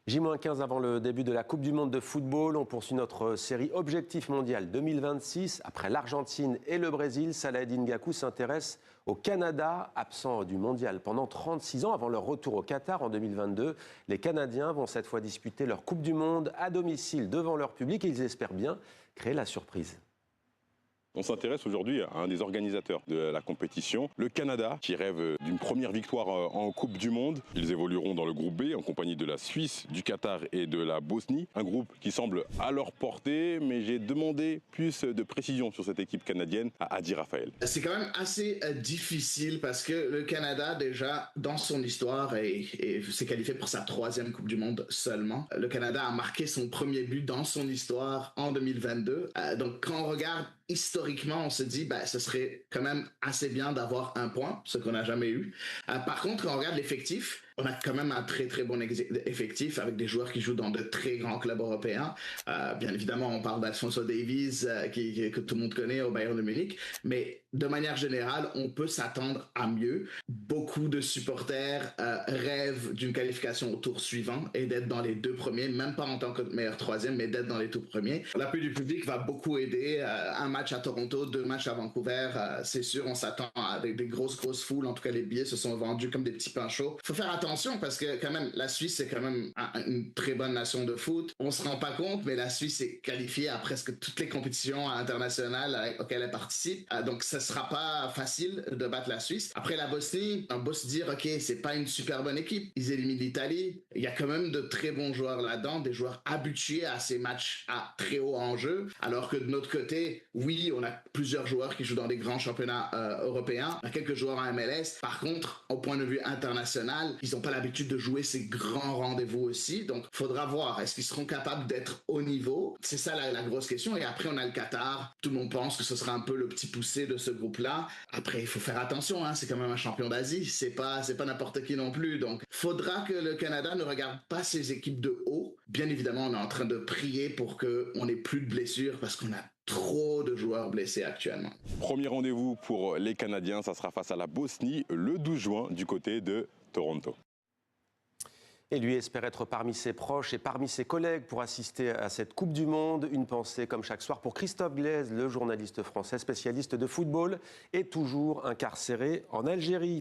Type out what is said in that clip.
J-15 avant le début de la Coupe du Monde de football. On poursuit notre série Objectif Mondial 2026. Après l'Argentine et le Brésil, Salah Eddine Gakou s'intéresse au Canada, absent du Mondial pendant 36 ans avant leur retour au Qatar en 2022. Les Canadiens vont cette fois disputer leur Coupe du Monde à domicile devant leur public et ils espèrent bien créer la surprise. On s'intéresse aujourd'hui à un des organisateurs de la compétition, le Canada, qui rêve d'une première victoire en Coupe du Monde. Ils évolueront dans le groupe B en compagnie de la Suisse, du Qatar et de la Bosnie. Un groupe qui semble à leur portée, mais j'ai demandé plus de précision sur cette équipe canadienne à Adi Raphaël. C'est quand même assez difficile parce que le Canada, déjà, dans son histoire, s'est qualifié pour sa 3e Coupe du Monde seulement. Le Canada a marqué son premier but dans son histoire en 2022. Donc, quand on regarde historiquement, on se dit, ce serait quand même assez bien d'avoir un point, ce qu'on n'a jamais eu. Par contre, quand on regarde l'effectif, on a quand même un très très bon effectif avec des joueurs qui jouent dans de très grands clubs européens. Bien évidemment, on parle d'Alphonso Davies, que tout le monde connaît au Bayern de Munich, mais de manière générale, on peut s'attendre à mieux. Beaucoup de supporters rêvent d'une qualification au tour suivant et d'être dans les 2 premiers, même pas en tant que meilleur 3e, mais d'être dans les tout premiers. L'appui du public va beaucoup aider. Un match à Toronto, 2 matchs à Vancouver, c'est sûr, on s'attend à des grosses foules. En tout cas, les billets se sont vendus comme des petits pains chauds. Faut faire attention parce que quand même, la Suisse, c'est quand même une très bonne nation de foot. On se rend pas compte, mais la Suisse est qualifiée à presque toutes les compétitions internationales auxquelles elle participe. Donc, ce sera pas facile de battre la Suisse. Après la Bosnie, on peut se dire, OK, c'est pas une super bonne équipe. Ils éliminent l'Italie. Il y a quand même de très bons joueurs là-dedans, des joueurs habitués à ces matchs à très haut enjeu. Alors que de notre côté, oui, on a plusieurs joueurs qui jouent dans des grands championnats européens. On a quelques joueurs en MLS. Par contre, au point de vue international, ils n'ont pas l'habitude de jouer ces grands rendez-vous aussi. Donc, faudra voir. Est-ce qu'ils seront capables d'être au niveau? C'est ça la grosse question. Et après, on a le Qatar. Tout le monde pense que ce sera un peu le petit poussé de ce groupe-là. Après, il faut faire attention. C'est quand même un champion d'Asie. C'est pas n'importe qui non plus. Donc, faudra que le Canada ne regarde pas ces équipes de haut. Bien évidemment, on est en train de prier pour qu'on n'ait plus de blessures parce qu'on a trop de joueurs blessés actuellement. Premier rendez-vous pour les Canadiens, ça sera face à la Bosnie le 12 juin du côté de Toronto. Et lui espère être parmi ses proches et parmi ses collègues pour assister à cette Coupe du Monde. Une pensée comme chaque soir pour Christophe Glaise, le journaliste français spécialiste de football et toujours incarcéré en Algérie.